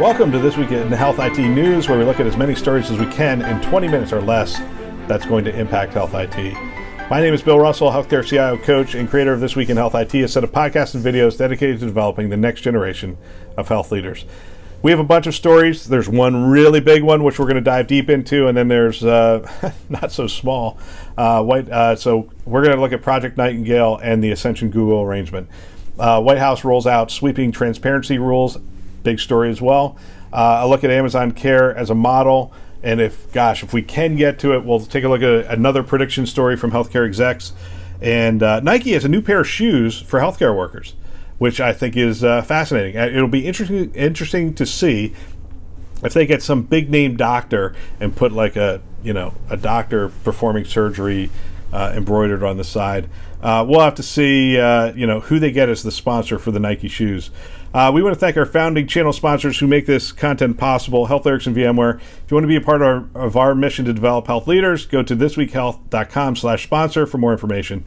Welcome to This Week in Health IT News, where we look at as many stories as we can in 20 minutes or less that's going to impact health IT. My name is Bill Russell, healthcare CIO coach and creator of This Week in Health IT, a set of podcasts and videos dedicated to developing the next generation of health leaders. We have a bunch of stories. There's one really big one, which we're going to dive deep into, and then there's not so small. So we're going to look at Project Nightingale and the Ascension Google arrangement. White House rolls out sweeping transparency rules. Big story as well. A look at Amazon Care as a model. And if we can get to it, we'll take a look at another prediction story from healthcare execs. And Nike has a new pair of shoes for healthcare workers, which I think is fascinating. It'll be interesting to see if they get some big name doctor and put like a doctor performing surgery embroidered on the side. We'll have to see who they get as the sponsor for the Nike shoes. We want to thank our founding channel sponsors who make this content possible, Health Lyrics and VMware. If you want to be a part of our mission to develop health leaders, go to thisweekhealth.com/sponsor for more information.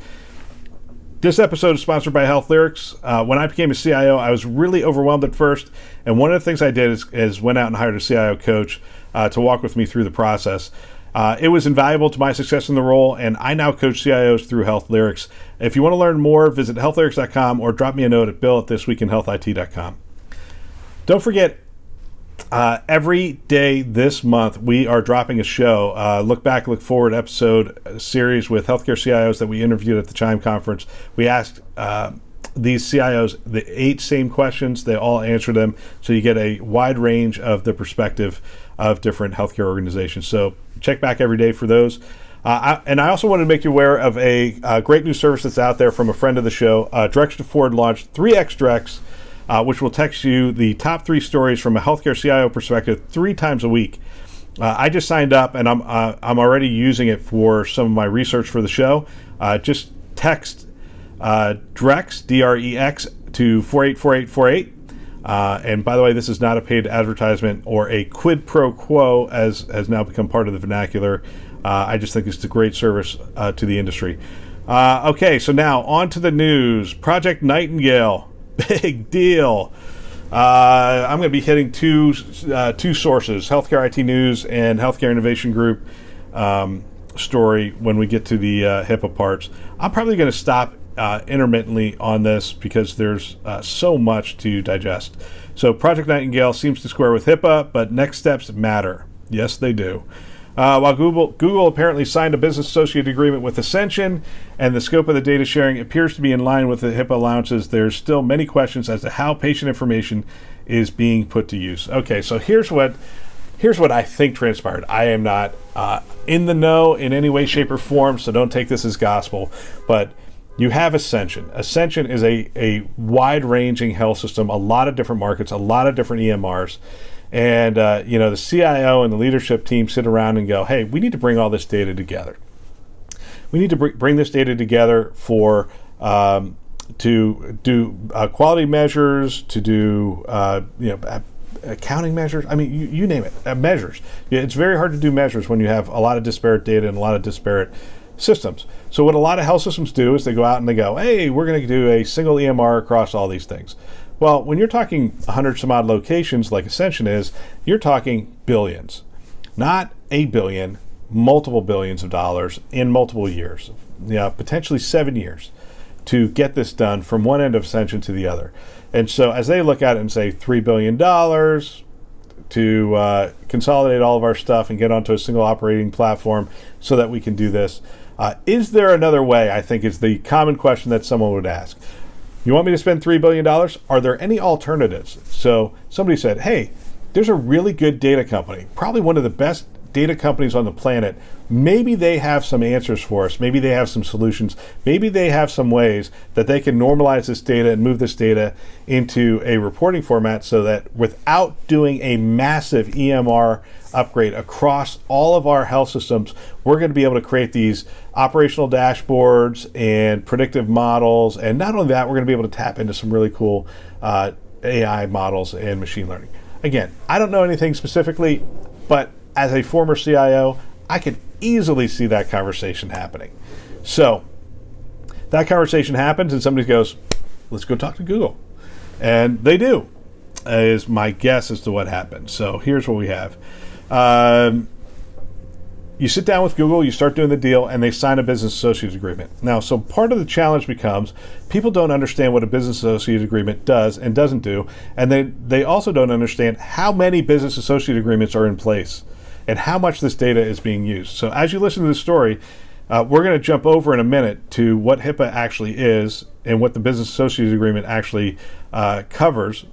This episode is sponsored by Health Lyrics. When I became a CIO, I was really overwhelmed at first, and one of the things I did is went out and hired a CIO coach to walk with me through the process. It was invaluable to my success in the role, and I now coach CIOs through Health Lyrics. If you want to learn more, visit healthlyrics.com or drop me a note at bill@thisweekinhealthit.com. Don't forget, every day this month, we are dropping a show. Look back, look forward episode series with healthcare CIOs that we interviewed at the Chime conference. We asked these CIOs the 8 same questions. They all answer them, so you get a wide range of the perspective of different healthcare organizations. So check back every day for those. And I also wanted to make you aware of a great new service that's out there from a friend of the show. Direction to Forward launched 3X Drex, which will text you the top 3 stories from a healthcare CIO perspective 3 times a week. I just signed up, and I'm already using it for some of my research for the show. Just text Drex, D-R-E-X, to 484848. And by the way, this is not a paid advertisement or a quid pro quo, as has now become part of the vernacular. I just think it's a great service to the industry. Okay, so now on to the news. Project Nightingale, big deal. I'm going to be hitting two sources, Healthcare IT News and Healthcare Innovation Group story when we get to the HIPAA parts. I'm probably going to stop intermittently on this because there's so much to digest. So Project Nightingale seems to square with HIPAA, but next steps matter. Yes, they do. While Google apparently signed a business associate agreement with Ascension, and the scope of the data sharing appears to be in line with the HIPAA allowances, there's still many questions as to how patient information is being put to use. Okay, so here's what I think transpired. I am not in the know in any way, shape, or form, so don't take this as gospel, but you have Ascension. Ascension is a wide-ranging health system, a lot of different markets, a lot of different EMRs. And, the CIO and the leadership team sit around and go, hey, we need to bring all this data together. We need to bring this data together to do quality measures, to do, accounting measures. I mean, you name it, measures. It's very hard to do measures when you have a lot of disparate data and a lot of disparate systems. So what a lot of health systems do is they go out and they go, hey, we're going to do a single EMR across all these things. Well, when you're talking 100 some odd locations like Ascension is, you're talking billions, not a billion, multiple billions of dollars in multiple years, potentially 7 years to get this done from one end of Ascension to the other. And so as they look at it and say $3 billion to consolidate all of our stuff and get onto a single operating platform so that we can do this, is there another way, I think is the common question that someone would ask. You want me to spend $3 billion? Are there any alternatives? So somebody said, hey, there's a really good data company, probably one of the best data companies on the planet. Maybe they have some answers for us. Maybe they have some solutions. Maybe they have some ways that they can normalize this data and move this data into a reporting format so that without doing a massive EMR upgrade across all of our health systems, we're going to be able to create these operational dashboards and predictive models. And not only that, we're going to be able to tap into some really cool AI models and machine learning. Again, I don't know anything specifically, but as a former CIO, I could easily see that conversation happening. So that conversation happens and somebody goes, let's go talk to Google. And they do, is my guess as to what happened. So here's what we have. You sit down with Google, you start doing the deal, and they sign a business associate agreement. Now, so part of the challenge becomes people don't understand what a business associate agreement does and doesn't do, and they also don't understand how many business associate agreements are in place and how much this data is being used. So as you listen to this story, we're going to jump over in a minute to what HIPAA actually is and what the business associate agreement actually covers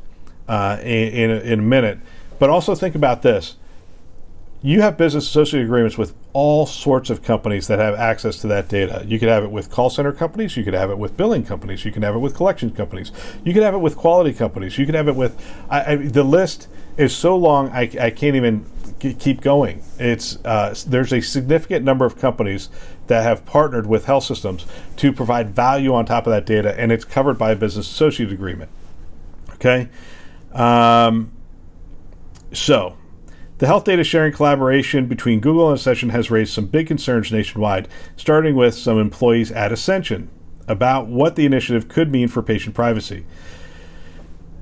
in a minute. But also think about this. You have business associate agreements with all sorts of companies that have access to that data. You could have it with call center companies. You could have it with billing companies. You can have it with collection companies. You could have it with quality companies. You could have it with, the list is so long, I can't even keep going. It's there's a significant number of companies that have partnered with health systems to provide value on top of that data, and it's covered by a business associate agreement. Okay? So, the health data sharing collaboration between Google and Ascension has raised some big concerns nationwide, starting with some employees at Ascension about what the initiative could mean for patient privacy.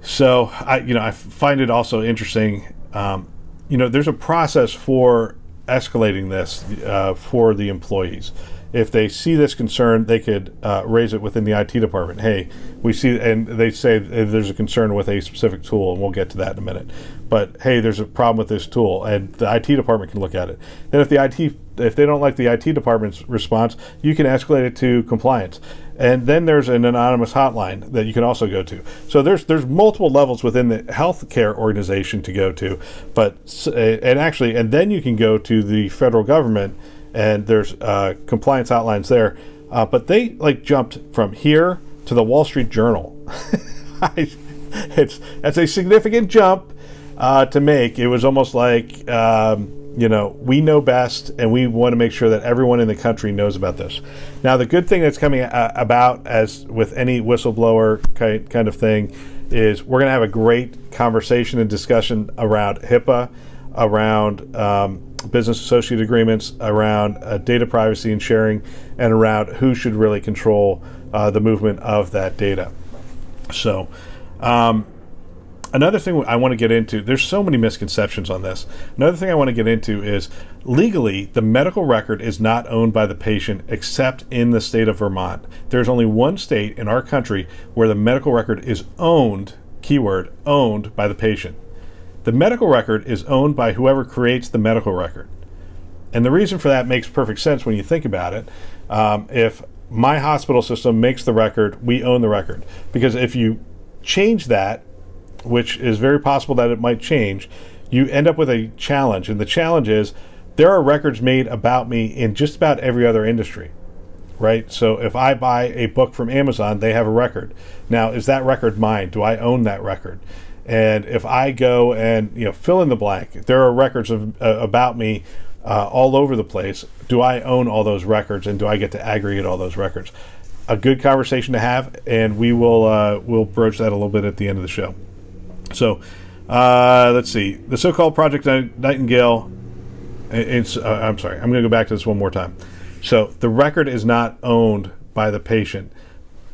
So, I find it also interesting. There's a process for escalating this for the employees. If they see this concern, they could raise it within the IT department. Hey, we see, and they say there's a concern with a specific tool, and we'll get to that in a minute. But hey, there's a problem with this tool, and the IT department can look at it. Then if they don't like the IT department's response, you can escalate it to compliance. And then there's an anonymous hotline that you can also go to. So there's multiple levels within the healthcare organization to go to, and then you can go to the federal government, and there's compliance hotlines there. But they jumped from here to the Wall Street Journal. That's a significant jump to make. It was almost like we know best, and we want to make sure that everyone in the country knows about this. Now, the good thing that's coming about, as with any whistleblower kind of thing, is we're going to have a great conversation and discussion around HIPAA, around business associate agreements, around data privacy and sharing, and around who should really control the movement of that data. So, another thing I want to get into, there's so many misconceptions on this. Another thing I want to get into is legally, the medical record is not owned by the patient except in the state of Vermont. There's only one state in our country where the medical record is owned, keyword, owned by the patient. The medical record is owned by whoever creates the medical record. And the reason for that makes perfect sense when you think about it. If my hospital system makes the record, we own the record. Because if you change that, which is very possible that it might change, you end up with a challenge. And the challenge is there are records made about me in just about every other industry, right? So if I buy a book from Amazon, they have a record. Now, is that record mine? Do I own that record? And if I go and fill in the blank, there are records about me all over the place. Do I own all those records, and do I get to aggregate all those records? A good conversation to have, and we'll broach that a little bit at the end of the show. So let's see. The so-called Project Nightingale. I'm sorry. I'm going to go back to this one more time. So the record is not owned by the patient.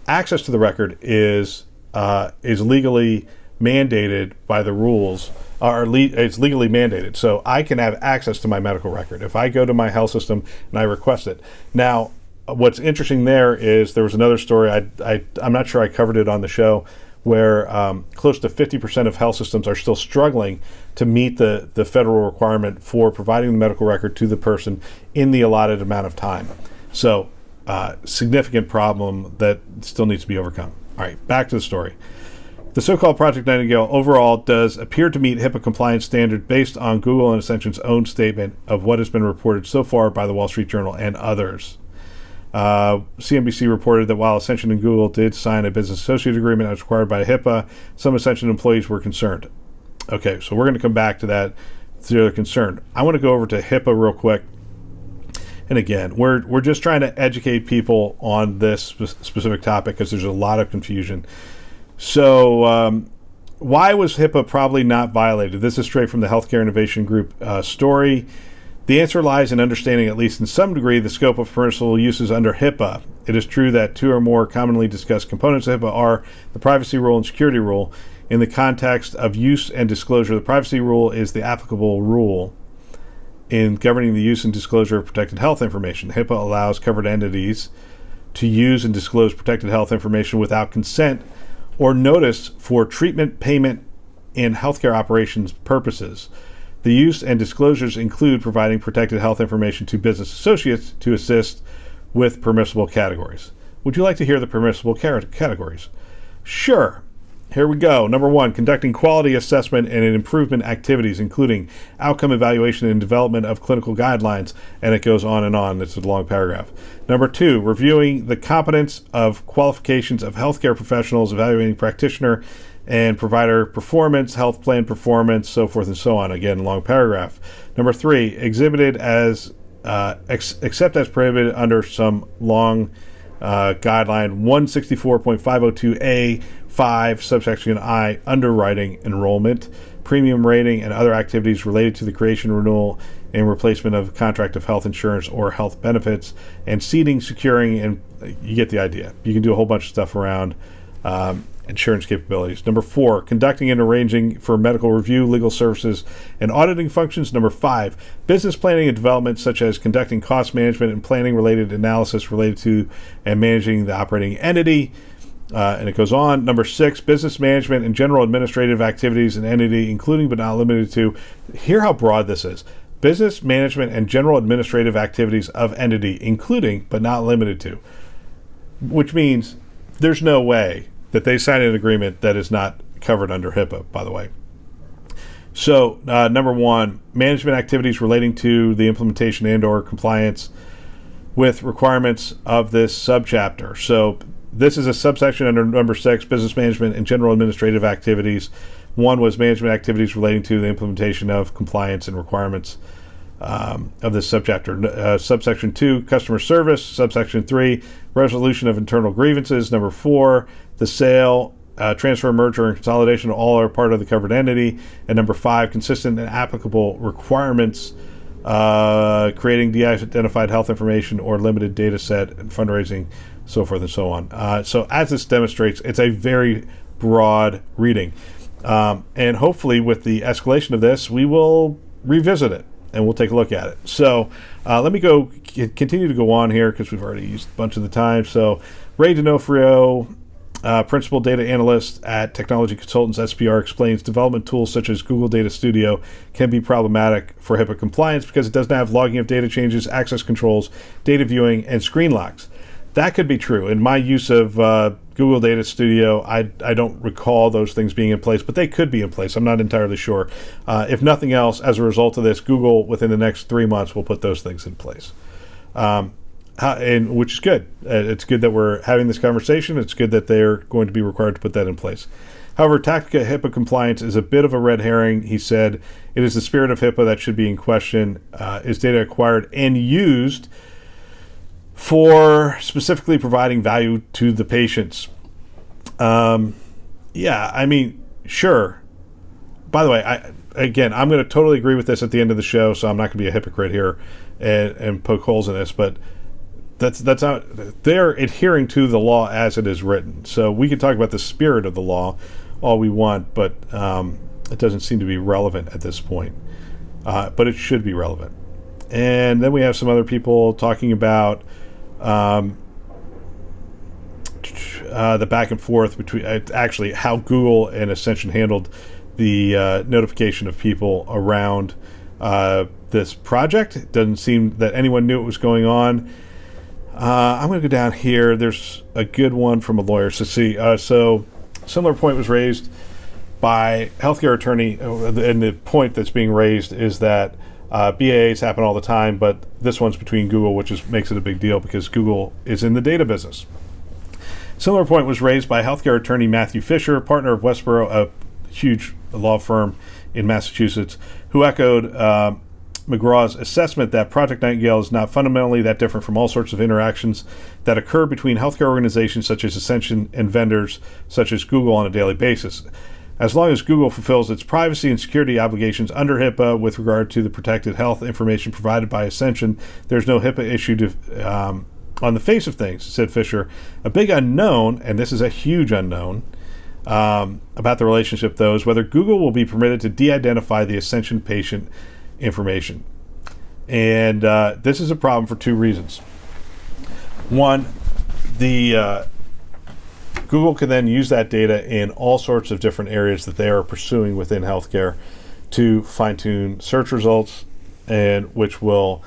Access to the record is legally mandated by the rules, it's legally mandated. So I can have access to my medical record if I go to my health system and I request it. Now, what's interesting there is there was another story, I'm not sure I covered it on the show, where close to 50% of health systems are still struggling to meet the federal requirement for providing the medical record to the person in the allotted amount of time. So, significant problem that still needs to be overcome. All right, back to the story. The so-called Project Nightingale overall does appear to meet HIPAA compliance standard based on Google and Ascension's own statement of what has been reported so far by the Wall Street Journal and others. CNBC reported that while Ascension and Google did sign a business associate agreement as required by HIPAA, some Ascension employees were concerned. Okay, so we're going to come back to that. They're concerned. I want to go over to HIPAA real quick. And again, we're just trying to educate people on this specific topic because there's a lot of confusion. So, why was HIPAA probably not violated? This is straight from the Healthcare Innovation Group story. The answer lies in understanding, at least in some degree, the scope of permissible uses under HIPAA. It is true that two or more commonly discussed components of HIPAA are the privacy rule and security rule. In the context of use and disclosure, the privacy rule is the applicable rule in governing the use and disclosure of protected health information. HIPAA allows covered entities to use and disclose protected health information without consent or notice for treatment, payment, and healthcare operations purposes. The use and disclosures include providing protected health information to business associates to assist with permissible categories. Would you like to hear the permissible categories? Sure. Here we go. Number 1, conducting quality assessment and improvement activities, including outcome evaluation and development of clinical guidelines, and it goes on and on. It's a long paragraph. Number 2, reviewing the competence of qualifications of healthcare professionals, evaluating practitioner and provider performance, health plan performance, so forth and so on. Again, long paragraph. Number 3, exhibited as except as prohibited under some long guideline 164.502A5 subsection I, underwriting enrollment, premium rating, and other activities related to the creation, renewal, and replacement of contract of health insurance or health benefits, and seeding, securing, and you get the idea. You can do a whole bunch of stuff around insurance capabilities. Number 4, conducting and arranging for medical review, legal services, and auditing functions. Number 5, business planning and development, such as conducting cost management and planning related analysis related to and managing the operating entity. And it goes on. Number 6, business management and general administrative activities and entity, including but not limited to. Hear how broad this is. Business management and general administrative activities of entity, including but not limited to. Which means there's no way that they sign an agreement that is not covered under HIPAA, by the way. So, number 1, management activities relating to the implementation and or compliance with requirements of this subchapter. So, this is a subsection under number 6, business management and general administrative activities. 1 was management activities relating to the implementation of compliance and requirements of this subchapter. Subsection 2, customer service. Subsection 3, resolution of internal grievances. Number 4, the sale, transfer, merger, and consolidation all are part of the covered entity. And number 5, consistent and applicable requirements, creating de-identified health information or limited data set and fundraising, so forth and so on. So as this demonstrates, it's a very broad reading. And hopefully with the escalation of this, we will revisit it and we'll take a look at it. So let me continue to go on here because we've already used a bunch of the time. So Ray D'Onofrio, Principal Data Analyst at Technology Consultants SPR, explains development tools such as Google Data Studio can be problematic for HIPAA compliance because it doesn't have logging of data changes, access controls, data viewing, and screen locks. That could be true. In my use of Google Data Studio, I don't recall those things being in place, but they could be in place. I'm not entirely sure. If nothing else, as a result of this, Google, within the next 3 months, will put those things in place. And which is good. It's good that we're having this conversation. It's good that they're going to be required to put that in place. However, tactical HIPAA compliance is a bit of a red herring. He said, it is the spirit of HIPAA that should be in question. Is data acquired and used for specifically providing value to the patients? Yeah, I mean, sure. By the way, I'm going to totally agree with this at the end of the show, so I'm not going to be a hypocrite here and poke holes in this, but that's not, they're adhering to the law as it is written. So we can talk about the spirit of the law all we want, but it doesn't seem to be relevant at this point. But it should be relevant. And then we have some other people talking about the back and forth between actually how Google and Ascension handled the notification of people around this project. It doesn't seem that anyone knew what was going on. I'm going to go down here. There's a good one from a lawyer. So so similar point was raised by healthcare attorney, and the point that's being raised is that BAAs happen all the time, but this one's between Google, which makes it a big deal because Google is in the data business. Similar point was raised by healthcare attorney Matthew Fisher, partner of Westboro, a huge law firm in Massachusetts, who echoed McGraw's assessment that Project Nightingale is not fundamentally that different from all sorts of interactions that occur between healthcare organizations such as Ascension and vendors such as Google on a daily basis. As long as Google fulfills its privacy and security obligations under HIPAA with regard to the protected health information provided by Ascension, there's no HIPAA issue on the face of things, said Fisher. A big unknown, and this is a huge unknown, about the relationship, though, is whether Google will be permitted to de-identify the Ascension patient information. And this is a problem for two reasons. One, Google can then use that data in all sorts of different areas that they are pursuing within healthcare to fine-tune search results, and which will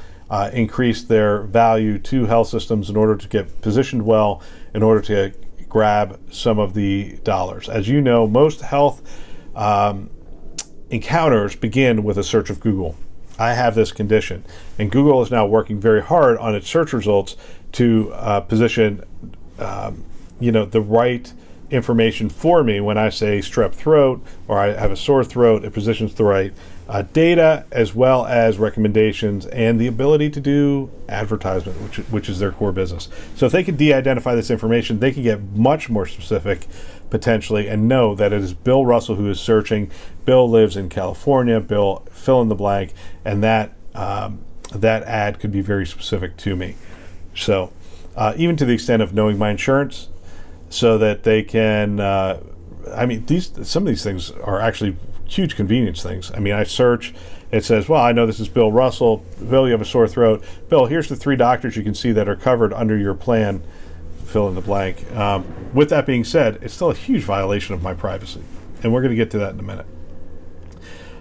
increase their value to health systems in order to get positioned well, in order to grab some of the dollars. As you know, most health encounters begin with a search of Google. I have this condition, and Google is now working very hard on its search results to position the right information for me. When I say strep throat or I have a sore throat, it positions the right data, as well as recommendations and the ability to do advertisement, which is their core business. So if they can de-identify this information, they can get much more specific potentially and know that it is Bill Russell who is searching. Bill lives in California. Bill, fill in the blank, and that ad could be very specific to me. So even to the extent of knowing my insurance, so that they can, some of these things are actually huge convenience things. I mean, I search, it says, well, I know this is Bill Russell. Bill, you have a sore throat. Bill, here's the 3 doctors you can see that are covered under your plan, fill in the blank. With that being said, it's still a huge violation of my privacy, and we're going to get to that in a minute.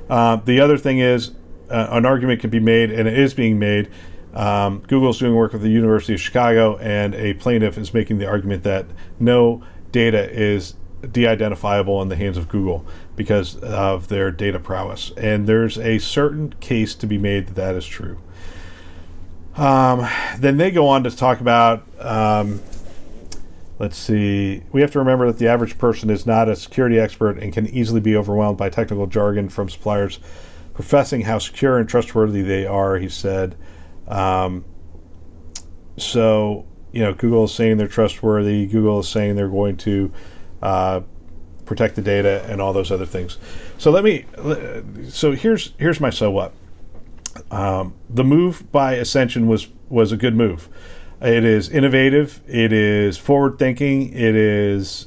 The other thing is, an argument can be made, and it is being made. Google's doing work with the University of Chicago, and a plaintiff is making the argument that no data is de-identifiable in the hands of Google because of their data prowess. And there's a certain case to be made that that is true. Then they go on to talk about, let's see, we have to remember that the average person is not a security expert and can easily be overwhelmed by technical jargon from suppliers professing how secure and trustworthy they are, he said. So, Google is saying they're trustworthy. Google is saying they're going to protect the data and all those other things. So here's my so what. The move by Ascension was a good move. It is innovative. It is forward thinking. It is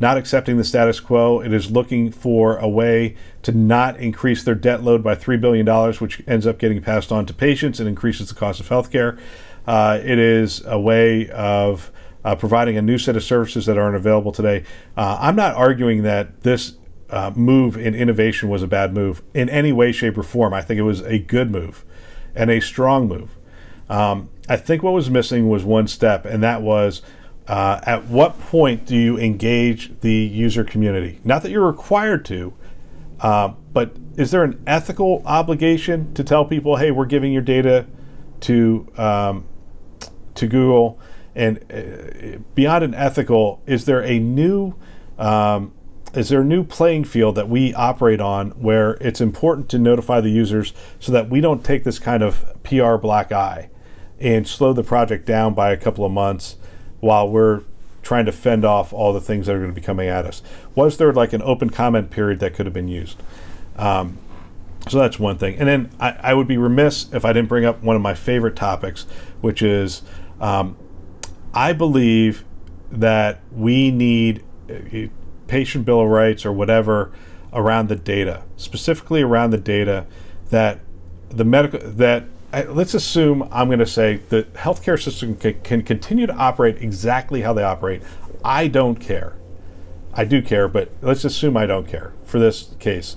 not accepting the status quo. It is looking for a way to not increase their debt load by $3 billion, which ends up getting passed on to patients and increases the cost of healthcare. It is a way of providing a new set of services that aren't available today. I'm not arguing that this move in innovation was a bad move in any way, shape, or form. I think it was a good move and a strong move. I think what was missing was one step, and that was at what point do you engage the user community? Not that you're required to, but is there an ethical obligation to tell people, hey, we're giving your data to Google? And beyond an ethical, is there a new playing field that we operate on where it's important to notify the users so that we don't take this kind of PR black eye and slow the project down by a couple of months while we're trying to fend off all the things that are going to be coming at us? Was there like an open comment period that could have been used? So that's one thing. And then I would be remiss if I didn't bring up one of my favorite topics, which is I believe that we need a patient bill of rights or whatever around the data, specifically around the data that the medical, let's assume I'm going to say the healthcare system can continue to operate exactly how they operate. I don't care. I do care, but let's assume I don't care for this case.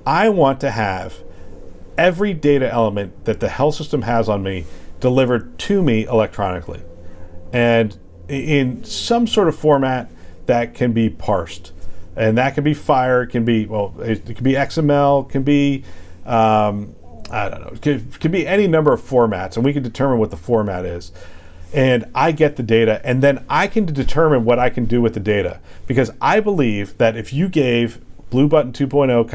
I want to have every data element that the health system has on me delivered to me electronically and in some sort of format that can be parsed. And that can be FHIR, it can be XML, it can be, I don't know, it could be any number of formats, and we can determine what the format is. And I get the data, and then I can determine what I can do with the data. Because I believe that if you gave Blue Button 2.0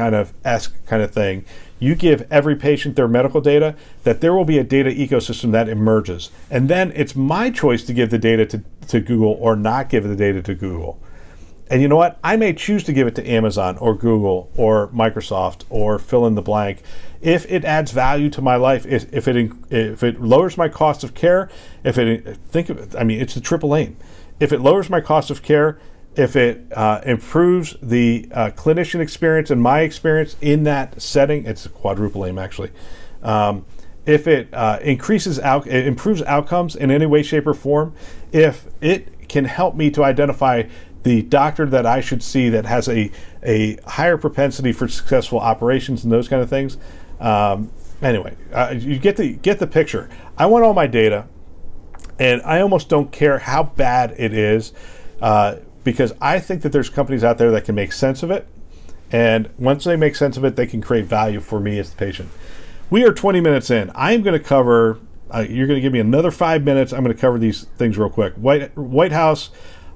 kind of thing, you give every patient their medical data, that there will be a data ecosystem that emerges. And then it's my choice to give the data to Google or not give the data to Google. And you know what? I may choose to give it to Amazon or Google or Microsoft or fill in the blank if it adds value to my life. If it lowers my cost of care, it's the triple aim. If it lowers my cost of care, if it improves the clinician experience and my experience in that setting, it's a quadruple aim actually. If it it improves outcomes in any way, shape, or form, if it can help me to identify the doctor that I should see that has a higher propensity for successful operations and those kind of things. You get the picture. I want all my data, and I almost don't care how bad it is, because I think that there's companies out there that can make sense of it, and once they make sense of it, they can create value for me as the patient. We are 20 minutes in. I'm going to cover. You're going to give me another 5 minutes. I'm going to cover these things real quick. White House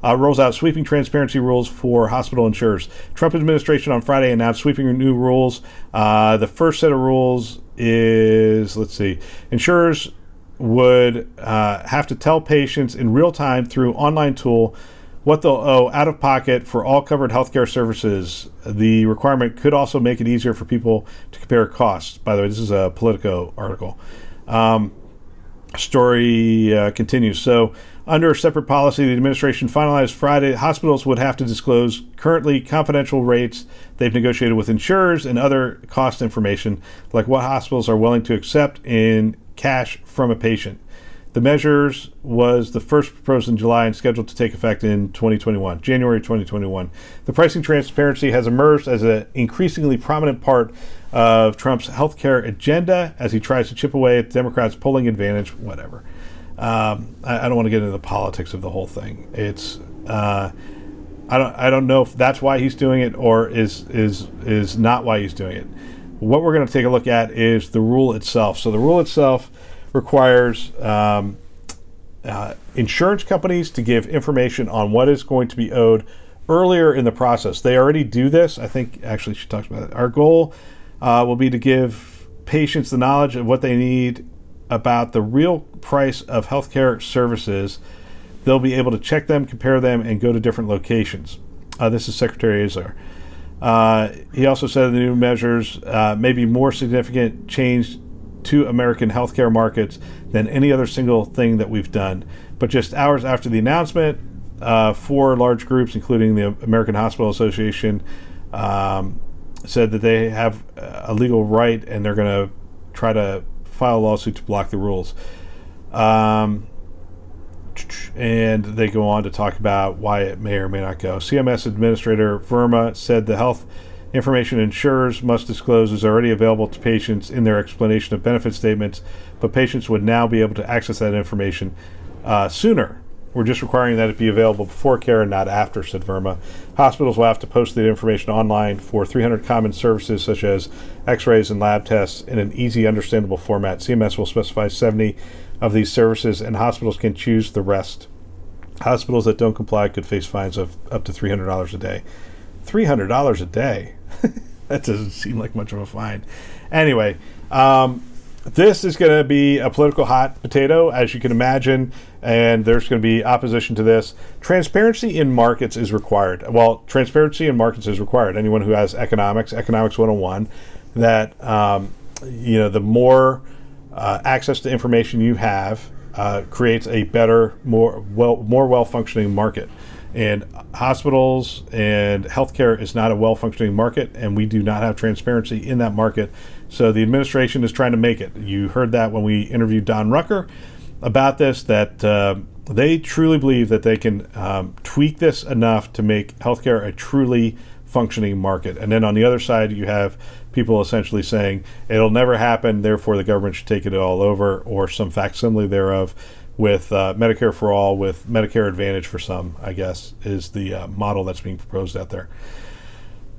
rolls out sweeping transparency rules for hospital insurers. Trump administration on Friday announced sweeping new rules. The first set of rules is, insurers would have to tell patients in real time through online tool what they'll owe out of pocket for all covered healthcare services. The requirement could also make it easier for people to compare costs. By the way, this is a Politico article. Story continues. So, under a separate policy, the administration finalized Friday, hospitals would have to disclose currently confidential rates they've negotiated with insurers and other cost information, like what hospitals are willing to accept in cash from a patient. The measures was the first proposed in July and scheduled to take effect in January 2021. The pricing transparency has emerged as an increasingly prominent part of Trump's healthcare agenda as he tries to chip away at Democrats' polling advantage. Whatever. I don't want to get into the politics of the whole thing. It's I don't know if that's why he's doing it or is not why he's doing it. What we're going to take a look at is the rule itself. So the rule itself requires insurance companies to give information on what is going to be owed earlier in the process. They already do this. I think actually she talks about it. Our goal will be to give patients the knowledge of what they need about the real price of healthcare services. They'll be able to check them, compare them, and go to different locations. This is Secretary Azar. He also said the new measures may be more significant change to American healthcare markets than any other single thing that we've done. But just hours after the announcement, 4 large groups, including the American Hospital Association, said that they have a legal right and they're going to try to file a lawsuit to block the rules. And they go on to talk about why it may or may not go. CMS Administrator Verma said the health information insurers must disclose is already available to patients in their explanation of benefit statements, but patients would now be able to access that information sooner. We're just requiring that it be available before care and not after, said Verma. Hospitals will have to post the information online for 300 common services such as x-rays and lab tests in an easy, understandable format. CMS will specify 70 of these services, and hospitals can choose the rest. Hospitals that don't comply could face fines of up to $300 a day. $300 a day? That doesn't seem like much of a fine. Anyway, this is going to be a political hot potato, as you can imagine, and there's going to be opposition to this. Transparency in markets is required. Well, transparency in markets is required. Anyone who has economics 101, that the more access to information you have creates a better, more well-functioning market. And hospitals and healthcare is not a well-functioning market, and we do not have transparency in that market. So the administration is trying to make it. You heard that when we interviewed Don Rucker about this, that they truly believe that they can tweak this enough to make healthcare a truly functioning market. And then on the other side, you have people essentially saying it'll never happen, therefore the government should take it all over, or some facsimile thereof, with Medicare for all, with Medicare Advantage for some, I guess, is the model that's being proposed out there.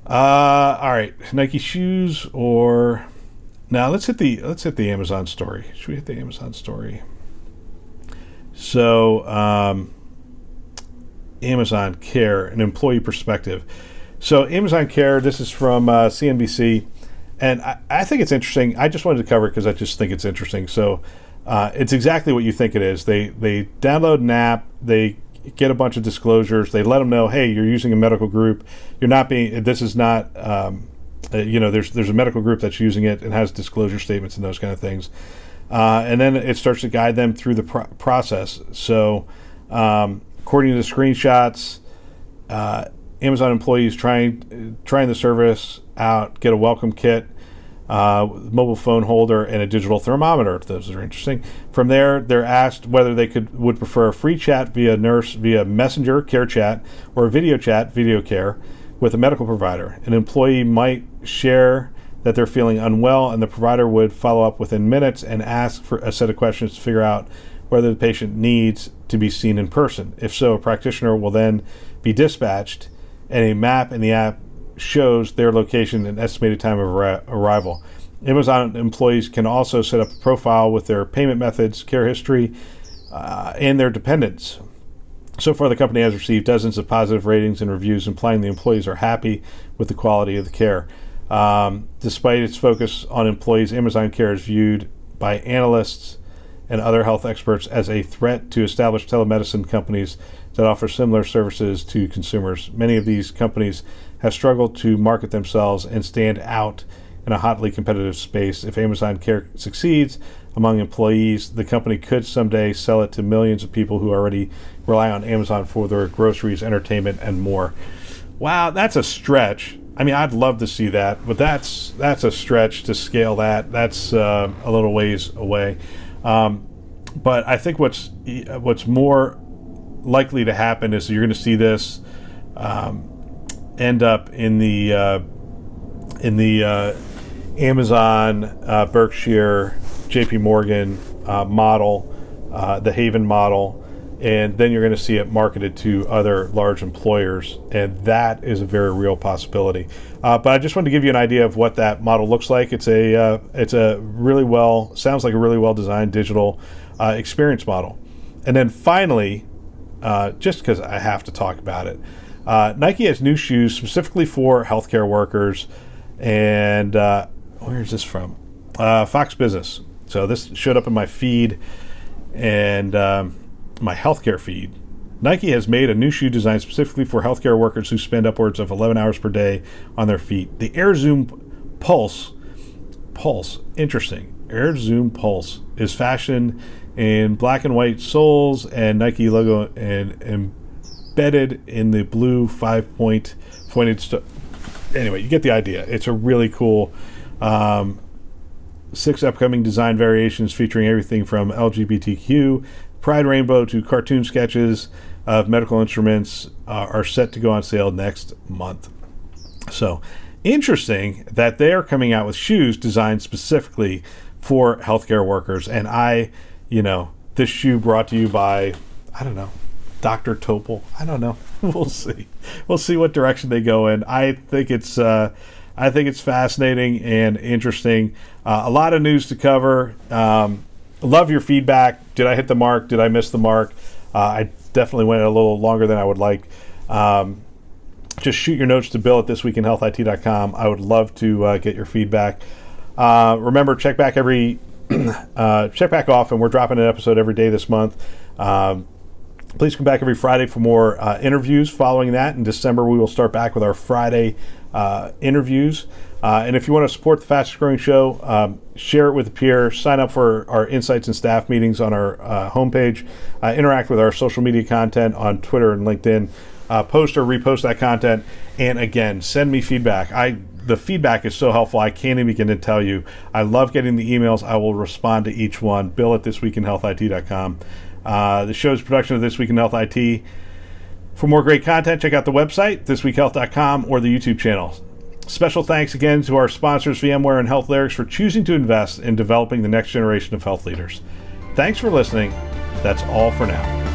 All right, Nike shoes, or now let's hit the Amazon story. Should we hit the Amazon story? So, Amazon Care, an employee perspective. So, Amazon Care, this is from CNBC, and I think it's interesting. I just wanted to cover it because I just think it's interesting. So, it's exactly what you think it is. They download an app. They get a bunch of disclosures. They let them know, hey, you're using a medical group. You're not being. This is not. There's a medical group that's using it and has disclosure statements and those kind of things. And then it starts to guide them through the process. So, according to the screenshots, Amazon employees trying the service out get a welcome kit, mobile phone holder, and a digital thermometer. Those are interesting. From there, they're asked whether they would prefer a free chat via nurse via messenger care chat or a video chat video care with a medical provider. An employee might share that they're feeling unwell, and the provider would follow up within minutes and ask for a set of questions to figure out whether the patient needs to be seen in person. If so, a practitioner will then be dispatched, and a map in the app shows their location and estimated time of arrival. Amazon employees can also set up a profile with their payment methods, care history, and their dependents. So far, the company has received dozens of positive ratings and reviews implying the employees are happy with the quality of the care. Despite its focus on employees, Amazon Care is viewed by analysts and other health experts as a threat to established telemedicine companies that offer similar services to consumers. Many of these companies have struggled to market themselves and stand out in a hotly competitive space. If Amazon Care succeeds among employees, the company could someday sell it to millions of people who already rely on Amazon for their groceries, entertainment, and more. Wow, that's a stretch. I mean, I'd love to see that, but that's a stretch to scale that. That's a little ways away. But I think what's more likely to happen is you're going to see this end up in the Amazon, Berkshire, JP Morgan model, the Haven model, and then you're going to see it marketed to other large employers, and that is a very real possibility. But I just wanted to give you an idea of what that model looks like. It's a sounds like a really well designed digital experience model. And then finally, just because I have to talk about it, Nike has new shoes specifically for healthcare workers, and where is this from? Fox Business. So this showed up in my feed and my healthcare feed. Nike has made a new shoe designed specifically for healthcare workers who spend upwards of 11 hours per day on their feet. The Air Zoom Pulse, interesting. Air Zoom Pulse is fashioned in black and white soles and Nike logo and embedded in the blue 5-point pointed anyway, you get the idea. It's a really cool 6 upcoming design variations featuring everything from LGBTQ, Pride Rainbow to cartoon sketches of medical instruments are set to go on sale next month. So interesting that they are coming out with shoes designed specifically for healthcare workers. And this shoe brought to you by, I don't know, Dr. Topol. I don't know. We'll see. We'll see what direction they go in. I think it's fascinating and interesting. A lot of news to cover. Love your feedback. Did I hit the mark? Did I miss the mark? I definitely went a little longer than I would like. Just shoot your notes to Bill at thisweekinhealthit.com. I would love to get your feedback. Remember, check back often. We're dropping an episode every day this month. Please come back every Friday for more interviews. Following that, in December, we will start back with our Friday interviews. And if you want to support the fastest growing show, share it with a peer, sign up for our insights and staff meetings on our homepage, interact with our social media content on Twitter and LinkedIn, post or repost that content, and again, send me feedback. The feedback is so helpful, I can't even begin to tell you. I love getting the emails. I will respond to each one. Bill at thisweekinhealthit.com. The show's production of This Week in Health IT. For more great content, check out the website, thisweekhealth.com, or the YouTube channel. Special thanks again to our sponsors, VMware and Health Lyrics, for choosing to invest in developing the next generation of health leaders. Thanks for listening. That's all for now.